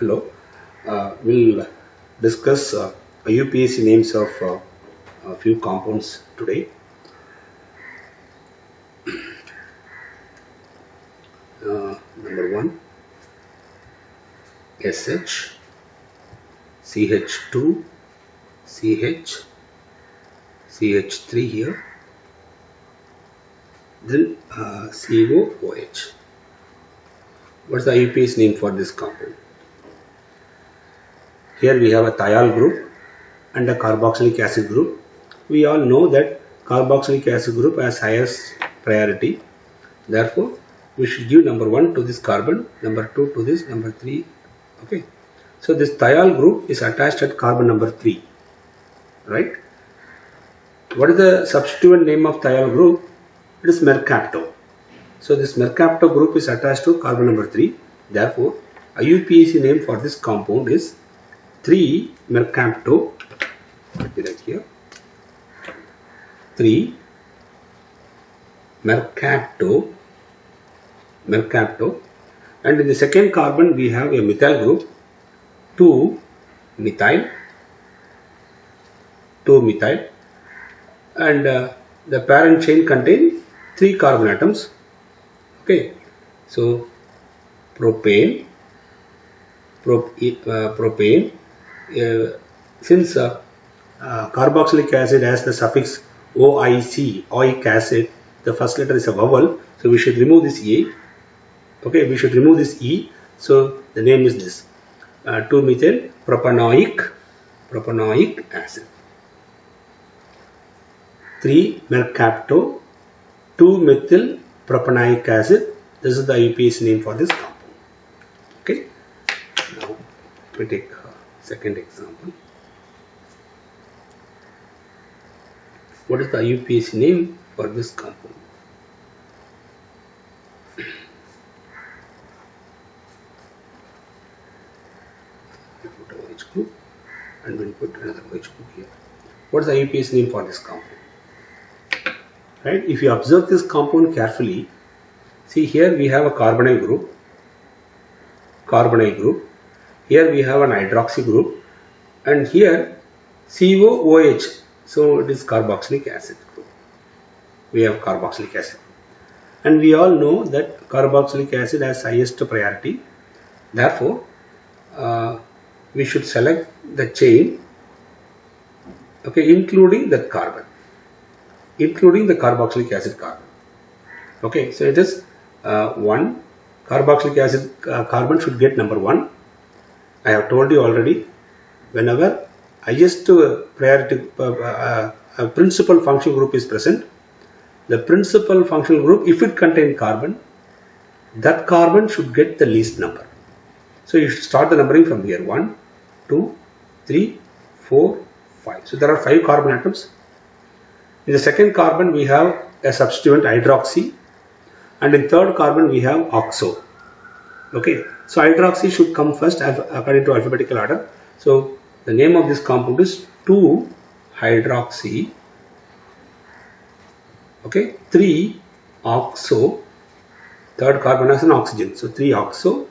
Hello. We'll discuss IUPAC names of a few compounds today. Number 1, SH, CH2, CH, CH3 here, then COOH. What's the IUPAC name for this compound? Here we have a thiol group and a carboxylic acid group. We all know that carboxylic acid group has highest priority. Therefore, we should give number 1 to this carbon, number 2 to this, number 3. Okay. So this thiol group is attached at carbon number 3. Right? What is the substituent name of thiol group? It is mercapto. So this mercapto group is attached to carbon number 3. Therefore, IUPAC name for this compound is 3-mercapto. Let me write here. 3-mercapto. And in the second carbon we have a methyl group, 2-methyl, and the parent chain contains 3 carbon atoms. Okay, so propane. Since carboxylic acid has the suffix OIC, oic acid, the first letter is a vowel, so we should remove this E. Okay, we should remove this E. So the name is this 2-methyl propanoic acid. 3-mercapto 2-methyl propanoic acid. This is the IUPAC name for this compound. Okay. Now we take second example. What is the IUPAC name for this compound? We put a OH group and we'll put another OH group here. What is the IUPAC name for this compound? Right? If you observe this compound carefully, see here we have a carbonyl group. Here we have an hydroxy group, and here COOH. So it is carboxylic acid group. We have carboxylic acid, and we all know that carboxylic acid has highest priority. Therefore, we should select the chain, okay, including that carbon, including the carboxylic acid carbon. Okay, so it is 1 carboxylic acid carbon should get number 1. I have told you already, whenever highest priority principal functional group is present, the principal functional group, if it contains carbon, that carbon should get the least number. So you should start the numbering from here: 1, 2, 3, 4, 5. So there are 5 carbon atoms. In the second carbon we have a substituent hydroxy, and in third carbon we have oxo. Okay, so hydroxy should come first according to alphabetical order. So the name of this compound is 2-hydroxy, okay, 3-oxo, third carbon has an oxygen, so 3-oxo,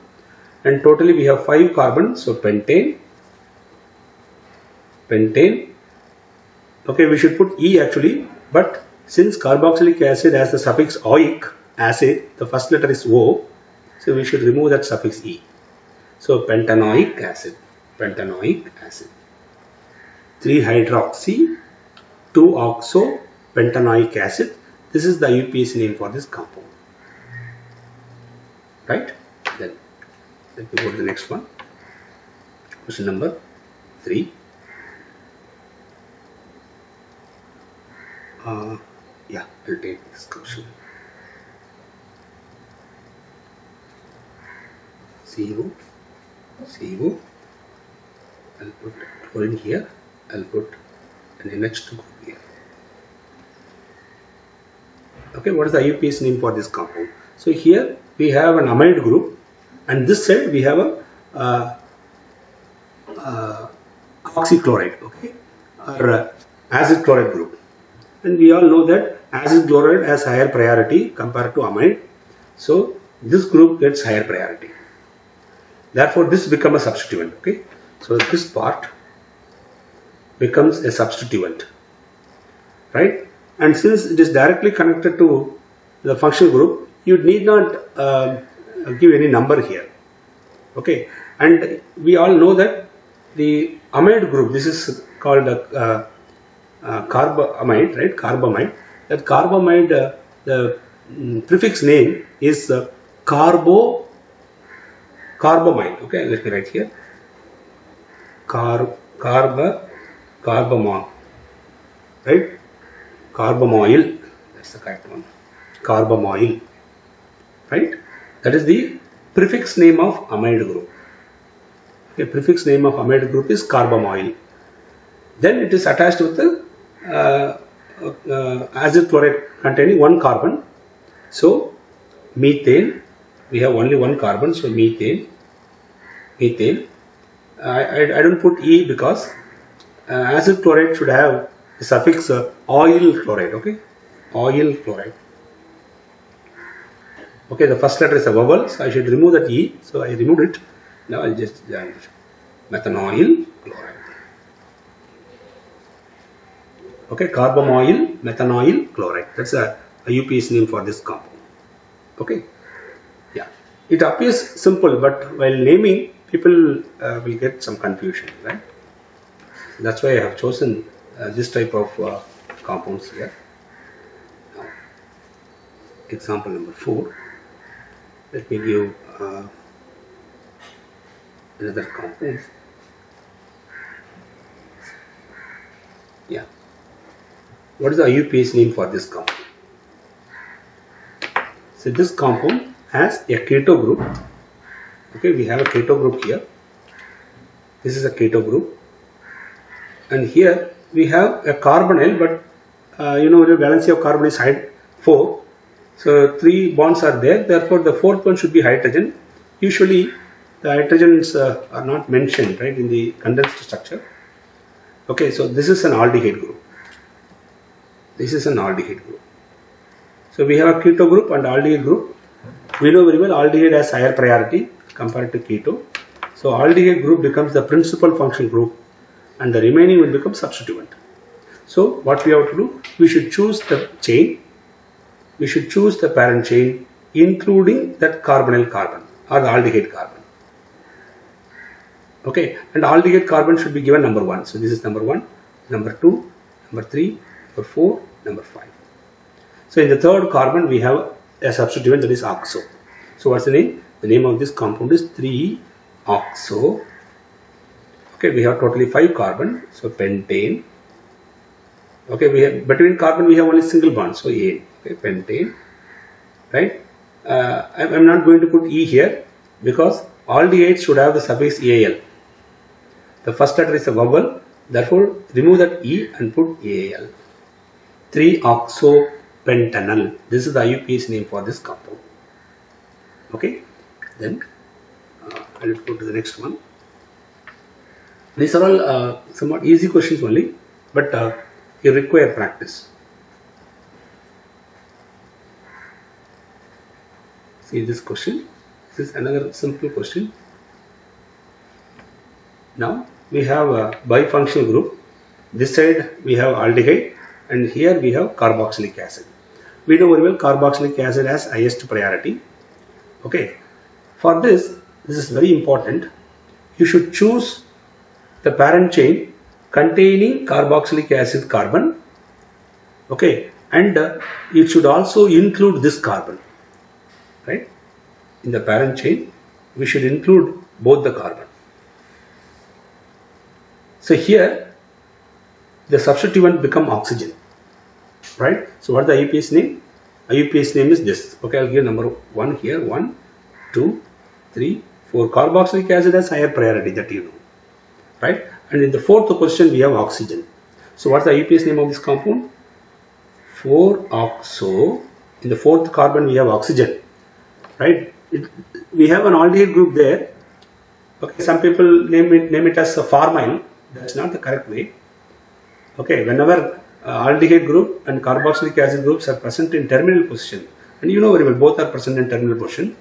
and totally we have 5 carbons, so pentane. Okay, we should put E actually, but since carboxylic acid has the suffix oic acid, the first letter is O, so we should remove that suffix E. So pentanoic acid. 3-hydroxy, 2-oxo, pentanoic acid. This is the IUPAC name for this compound. Right? Then let me go to the next one. Question number 3. Yeah, I'll take this question. CO. I'll put chlorine here. I'll put an NH2 group here. Okay, what is the IUPAC name for this compound? So here we have an amide group, and this side we have a oxychloride, okay, or acid chloride group. And we all know that acid chloride has higher priority compared to amide. So this group gets higher priority. Therefore, this becomes a substituent. Okay, so this part becomes a substituent, right? And since it is directly connected to the functional group, you need not give any number here. Okay, and we all know that the amide group, this is called a carbamide, right? Carbamide. That carbamide, the prefix name is carbamide. Okay, let me write here. Carbamol, right? Carbamoyl, that's the correct one. Carbamoyl, right? That is the prefix name of amide group. Okay, prefix name of amide group is carbamoyl. Then it is attached with the acyl chloride containing one carbon. So methane, we have only one carbon, so methane. I don't put E because acyl chloride should have the suffix oil chloride. Okay, oil chloride. Okay, the first letter is a vowel, so I should remove that E. So I removed it. Now I'll just methanol chloride. Okay, carbamoyl methanol chloride. That's a UPS name for this compound. Okay, yeah. It appears simple, but while naming, people will get some confusion, right? That's why I have chosen this type of compounds here. Now, example number 4. Let me give another compound. Yeah. What is the IUPAC name for this compound? So this compound has a keto group. Okay, we have a keto group here. This is a keto group. And here we have a carbonyl, but the valency of carbon is 4. So 3 bonds are there. Therefore, the 4th one should be hydrogen. Usually, the hydrogens are not mentioned, right, in the condensed structure. Okay, so this is an aldehyde group. This is an aldehyde group. So we have a keto group and aldehyde group. We know very well aldehyde has higher priority compared to keto. So aldehyde group becomes the principal functional group, and the remaining will become substituent. So what we have to do, we should choose the chain, we should choose the parent chain including that carbonyl carbon or the aldehyde carbon. Okay, and aldehyde carbon should be given number 1. So this is number 1, number 2, number 3, number 4, number 5. So in the third carbon we have a substituent, that is oxo. So what's the name? The name of this compound is 3-oxo. Okay, we have totally 5 carbon, so pentane. Okay, we have between carbon we have only single bond, so A. Okay, pentane, right? I'm not going to put E here because aldehydes should have the suffix AL. The first letter is a vowel, therefore remove that E and put AL. 3-oxopentanol. This is the IUPAC name for this compound. Okay, then I will go to the next one. These are all somewhat easy questions only, but you require practice. See this question. This is another simple question. Now we have a bifunctional group. This side we have aldehyde, and here we have carboxylic acid. We know very well carboxylic acid has highest priority. Okay, for this is very important. You should choose the parent chain containing carboxylic acid carbon. Okay, and it should also include this carbon, right? In the parent chain we should include both the carbon. So here the substituent become oxygen, right? So what is the IUPAC name? IUPAC name is this. Okay, I'll give number 1 here. 1, 2, 3, 4. Carboxylic acid has higher priority, that you know, right? And in the 4th position we have oxygen. So what's the IUPAC name of this compound? 4-oxo. In the 4th carbon we have oxygen, right? We have an aldehyde group there. Okay, some people name it as a formyl. That's not the correct way. Okay, whenever aldehyde group and carboxylic acid groups are present in terminal position, and you know very well both are present in terminal position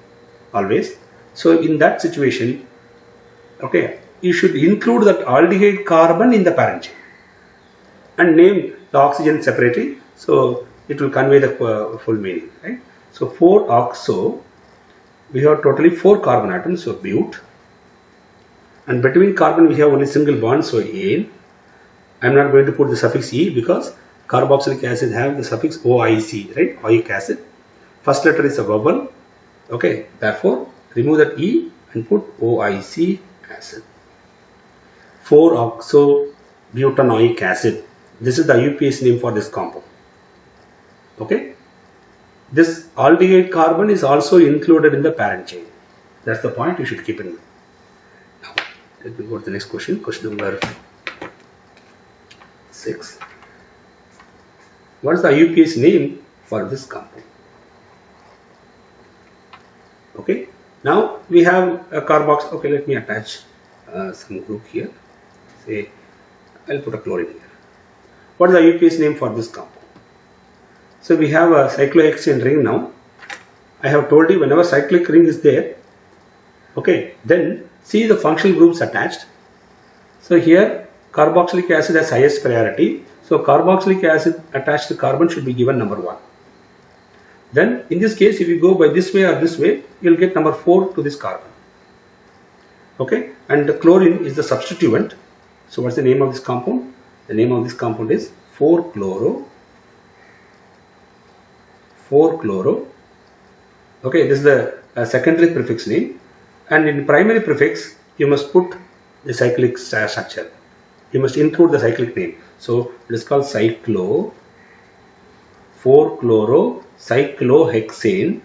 always. So in that situation Okay, you should include that aldehyde carbon in the parent chain and name the oxygen separately, so it will convey the full meaning, right? So 4-oxo, we have totally 4 carbon atoms, so bute, and between carbon we have only single bond, so ane. I am not going to put the suffix E because carboxylic acid have the suffix OIC, right? Oic acid. First letter is a vowel, okay, therefore remove that E and put OIC acid. 4-oxo-butanoic acid. This is the IUPAC name for this compound. Okay. This aldehyde carbon is also included in the parent chain. That's the point you should keep in mind. Now, let me go to the next question. Question number 6. What is the IUPAC name for this compound? Okay. Now we have a carbox. Okay, let me attach some group here. Say, I'll put a chlorine here. What is the IUPAC name for this compound? So we have a cyclohexane ring now. I have told you whenever cyclic ring is there, okay, then see the functional groups attached. So here carboxylic acid has highest priority. So carboxylic acid attached to carbon should be given number 1. Then in this case, if you go by this way or this way, you will get number 4 to this carbon. Okay, and the chlorine is the substituent. So what's the name of this compound? The name of this compound is 4-chloro. 4-chloro. Okay, this is the secondary prefix name, and in primary prefix you must put the cyclic structure. You must include the cyclic name. So it is called cyclo 4-chloro cyclohexane.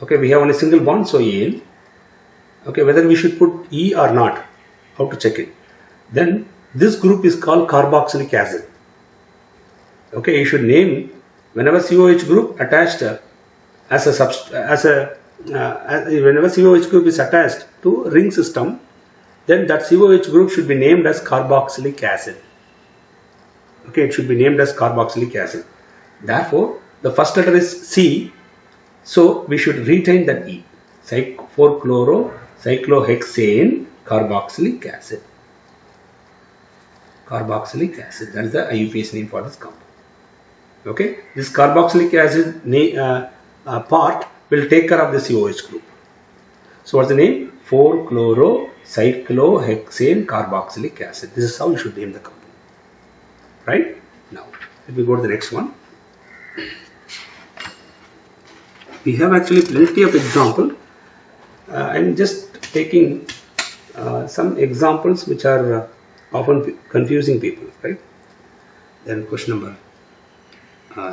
Okay, we have only single bond, so ane. Okay, whether we should put E or not, how to check it? Then this group is called carboxylic acid. Okay, you should name whenever COH group attached whenever COH group is attached to ring system, then that COH group should be named as carboxylic acid. Okay, it should be named as carboxylic acid. Therefore, the first letter is C, so we should retain that E. 4-chloro cyclohexane carboxylic acid. Carboxylic acid, that is the IUPAC name for this compound. Okay, this carboxylic acid part will take care of the COH group. So what's the name? 4-chloro cyclohexane carboxylic acid. This is how you should name the compound. Right? Now, let me go to the next one. We have actually plenty of examples. I'm just taking some examples which are often confusing people, right? Then question number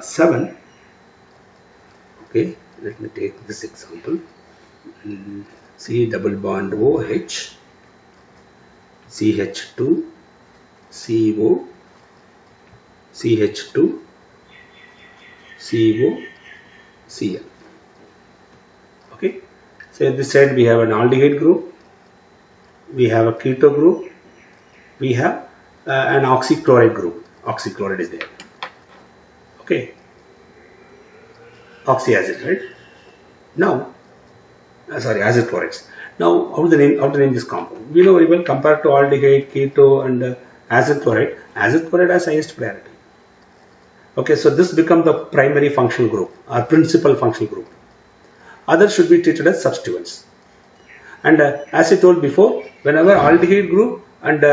7. Okay, let me take this example. C double bond OH, CH2, CO, CH2, CO, Cl. Okay, so at this side we have an aldehyde group, we have a keto group, we have an oxychloride group. Oxychloride is there. Okay, oxyacid, right? Now, acid chlorides. Now, how to name this compound? We know very well compared to aldehyde, keto, and acid chloride. Acid chloride has highest priority. Okay, so this becomes the primary functional group or principal functional group. Others should be treated as substituents. And as I told before, whenever aldehyde group and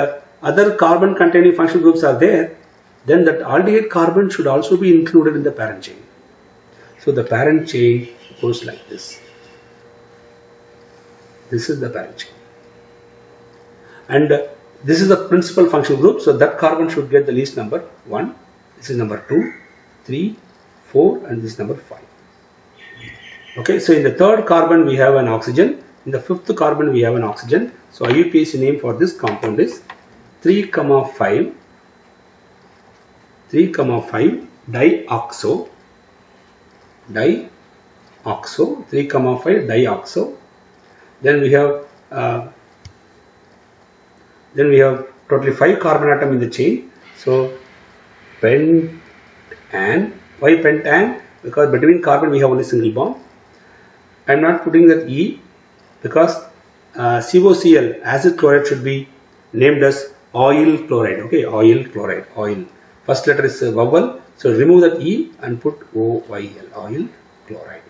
other carbon containing functional groups are there, then that aldehyde carbon should also be included in the parent chain. So the parent chain goes like this. This is the parent chain. And this is the principal functional group, so that carbon should get the least number 1. This is number 2, 3, 4, and this is number 5. Okay, so in the third carbon we have an oxygen. In the fifth carbon we have an oxygen. So IUPAC name for this compound is 3,5 dioxo 3,5 dioxo. Then we have totally 5 carbon atom in the chain. So pentan. Why pentan? Because between carbon we have only single bond. I am not putting that E because COCl, acid chloride, should be named as oil chloride. Okay, oil chloride, oil. First letter is a vowel, so remove that E and put OYL, oil chloride.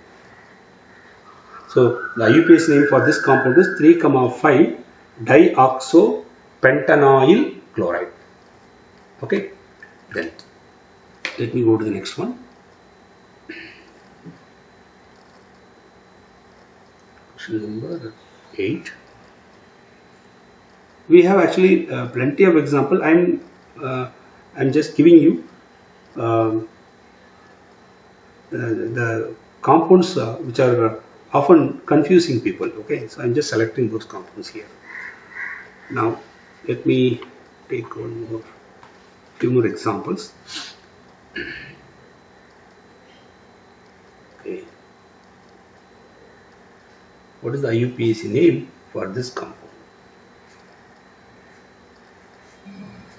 So the IUPAC name for this compound is 3,5 dioxopentanoyl chloride. Okay, then let me go to the next one. Question number 8. We have actually plenty of example. I'm just giving you the compounds which are often confusing people. Okay, so I'm just selecting those compounds here. Now let me take few more examples. Okay, what is the IUPAC name for this compound?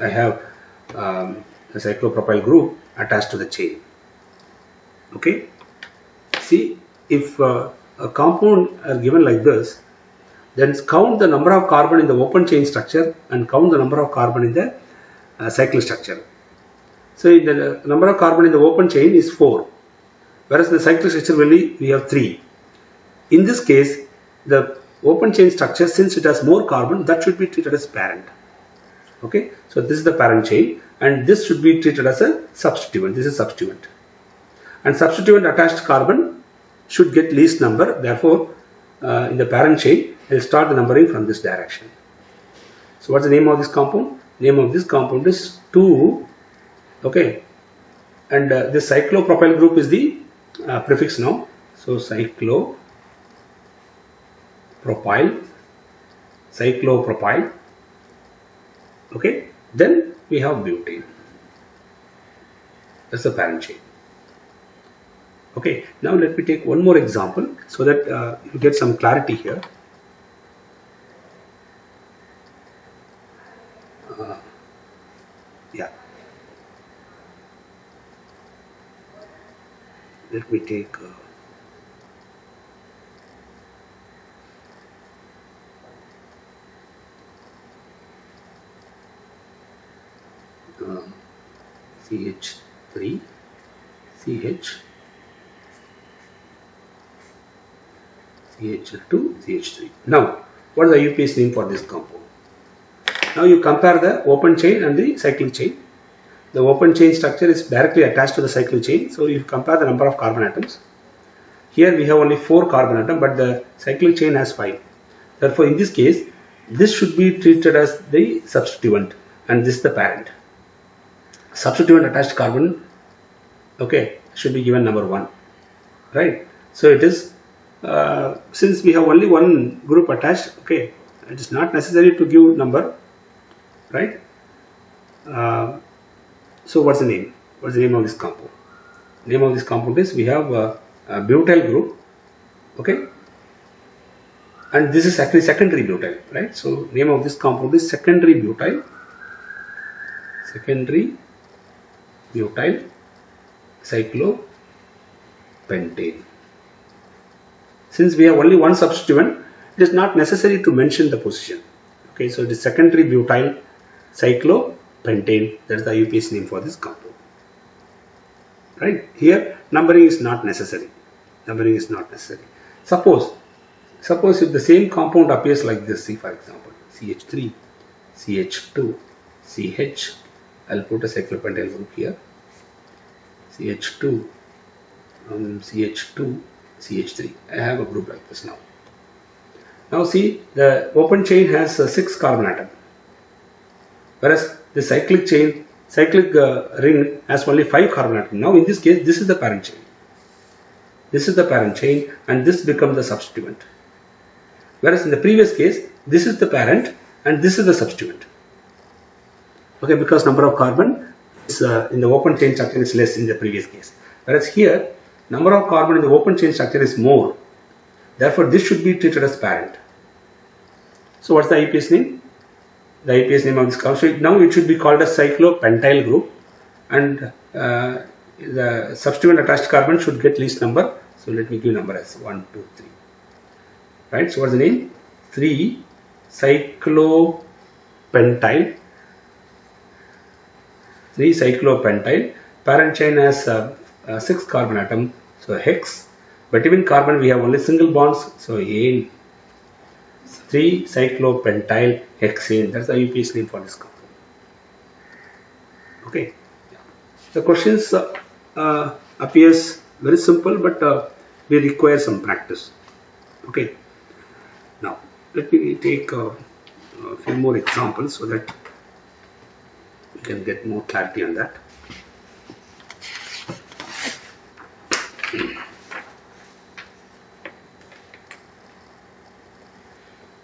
I have a cyclopropyl group attached to the chain. Okay, see, if a compound are given like this, then count the number of carbon in the open chain structure and count the number of carbon in the cyclic structure. So the number of carbon in the open chain is 4, whereas in the cyclic structure we have 3. In this case, the open chain structure, since it has more carbon, that should be treated as parent. Okay, so this is the parent chain and this should be treated as a substituent. This is substituent, and substituent attached carbon should get least number. Therefore, in the parent chain, I will start the numbering from this direction. So what's the name of this compound? Name of this compound is 2. Okay, and this cyclopropyl group is the prefix now. So cyclopropyl. Okay, then we have butane. That's the parent chain. Okay, now let me take one more example so that you get some clarity here. Yeah, let me take CH3, CH2, CH3. Now, what is the IUPAC name for this compound? Now you compare the open chain and the cyclic chain. The open chain structure is directly attached to the cyclic chain. So you compare the number of carbon atoms. Here we have only 4 carbon atoms, but the cyclic chain has 5. Therefore, in this case, this should be treated as the substituent and this is the parent. Substituent attached carbon, okay, should be given number 1, right? So it is, since we have only one group attached, okay, it is not necessary to give number, right? So what's the name? What's the name of this compound? Name of this compound is, we have a butyl group, okay, and this is actually secondary butyl, right? So name of this compound is secondary butyl cyclopentane. Since we have only one substituent, it is not necessary to mention the position. Okay, so it is secondary butyl cyclopentane. That is the IUPAC name for this compound. Right here, numbering is not necessary. Numbering is not necessary. Suppose if the same compound appears like this, see for example, CH3, CH2, CH. I'll put a cyclopentyl group here. CH2, CH2, CH3. I have a group like this now. Now see, the open chain has 6 carbon atoms, whereas the cyclic ring has only 5 carbon atoms. Now in this case, this is the parent chain. This is the parent chain, and this becomes the substituent. Whereas in the previous case, this is the parent and this is the substituent. Okay, because number of carbon is in the open chain structure is less in the previous case. Whereas here, number of carbon in the open chain structure is more. Therefore, this should be treated as parent. So what's the IUPAC name? The IUPAC name of this compound. So now it should be called as cyclopentyl group, and the substituent attached carbon should get least number. So let me give number as 1, 2, 3. Right. So what's the name? 3 cyclopentyl. 3 cyclopentyl. Parent chain has 6 carbon atom, so hex. But even carbon we have only single bonds, so 3 cyclopentyl hexane. That's the IUPAC name for this compound. Okay. The questions appears very simple, but we require some practice. Okay. Now let me take a few more examples so that you can get more clarity on that.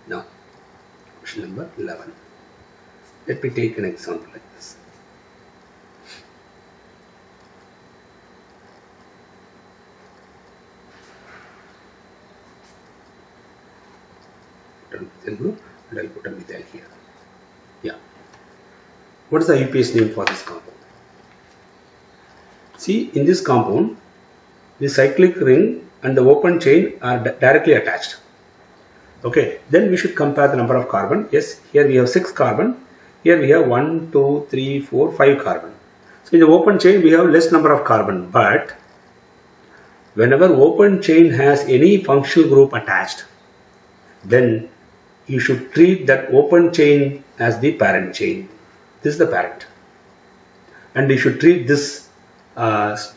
Now, question number 11. Let me take an example like this. And I'll put a methyl here. Yeah. What is the IUPAC name for this compound? See, in this compound, the cyclic ring and the open chain are directly attached. Okay, then we should compare the number of carbon. Yes, here we have 6 carbon. Here we have 1, 2, 3, 4, 5 carbon. So in the open chain we have less number of carbon, but whenever open chain has any functional group attached, then you should treat that open chain as the parent chain. This is the parent, and you should treat this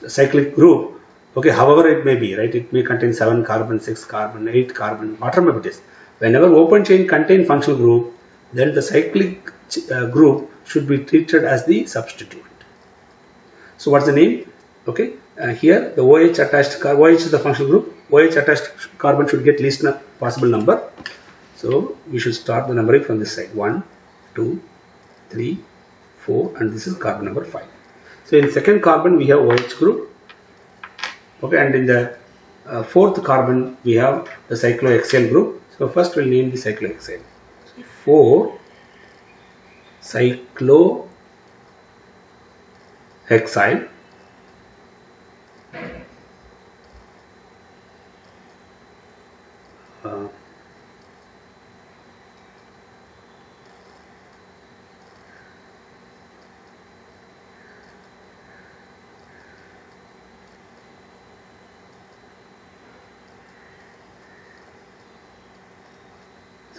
cyclic group, okay, however it may be, right? It may contain 7 carbon, 6 carbon, 8 carbon, whatever it is. Whenever open chain contain functional group, then the cyclic group should be treated as the substituent. So what's the name? Okay, here the OH attached OH is the functional group. OH attached carbon should get least possible number. So we should start the numbering from this side. 1, 2, 3, 4, and this is carbon number 5. So in second carbon we have OH group. Okay, and in the fourth carbon we have the cyclohexyl group. So first we'll name the cyclohexyl. So 4 cyclohexyl.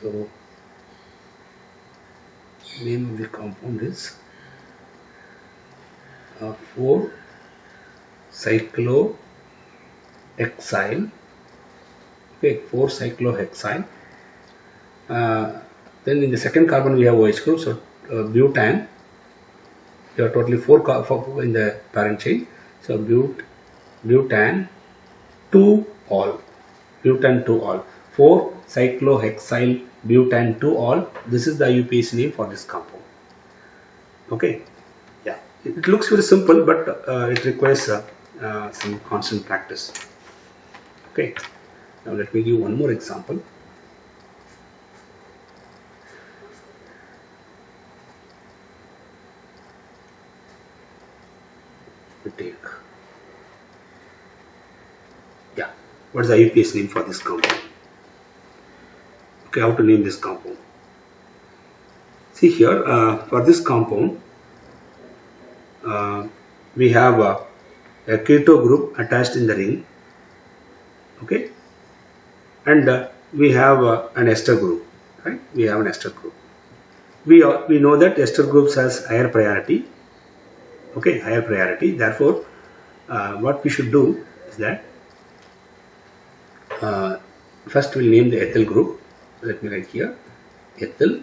So name of the compound is 4 cyclohexyl. Okay, 4 cyclohexyl. Then in the second carbon we have OH group, so butane. There are totally 4 in the parent chain. So butane 2 all. Butane 2 all. 4 cyclohexyl butane 2 all. This is the IUPAC name for this compound. Okay, yeah, it looks very simple, but it requires some constant practice. Okay, now let me give one more example. We take, yeah, what is the IUPAC name for this compound? Okay, how to name this compound? See here, for this compound, we have a keto group attached in the ring. Okay, and we have an ester group, right? We have an ester group. We know that ester groups has higher priority. Okay, higher priority. Therefore, what we should do is that first we'll name the ethyl group. Let me write here ethyl.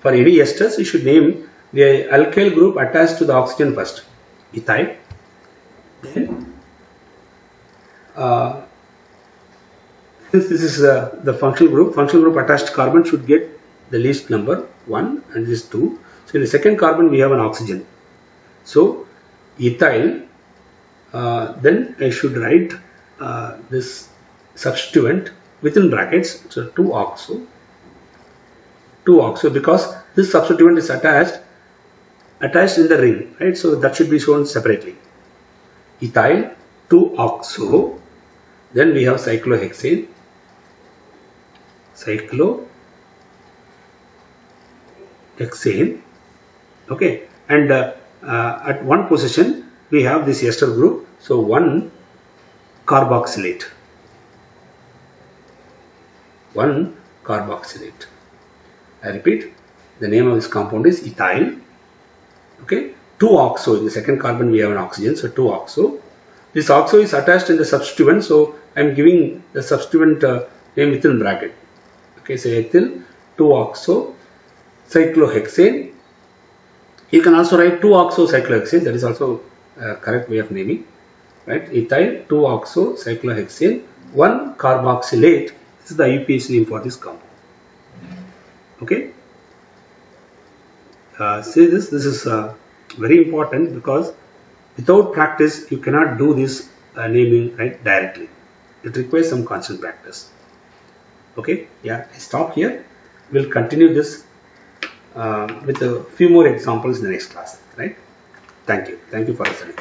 For any esters, you should name the alkyl group attached to the oxygen first, ethyl. Then, since this is the functional group attached carbon should get the least number 1 and this 2. So in the second carbon we have an oxygen. So ethyl. Then I should write this substituent within brackets, so 2-oxo, because this substituent is attached in the ring, right? So that should be shown separately. Ethyl 2-oxo. Then we have cyclohexane. cyclohexane. Okay, and at one position we have this ester group, so 1 carboxylate. 1 carboxylate. I repeat, the name of this compound is ethyl. Okay, 2-oxo. In the second carbon we have an oxygen, so 2-oxo. This oxo is attached in the substituent, so I am giving the substituent name within bracket. Okay, so ethyl 2-oxo cyclohexane. You can also write 2-oxo cyclohexane. That is also a correct way of naming. Right? Ethyl 2-oxo cyclohexane 1 carboxylate. This is the IUPAC name for this compound. Okay. See this. This is very important because without practice you cannot do this naming right directly. It requires some constant practice. Okay. Yeah. I stop here. We'll continue this with a few more examples in the next class. Right. Thank you. Thank you for listening.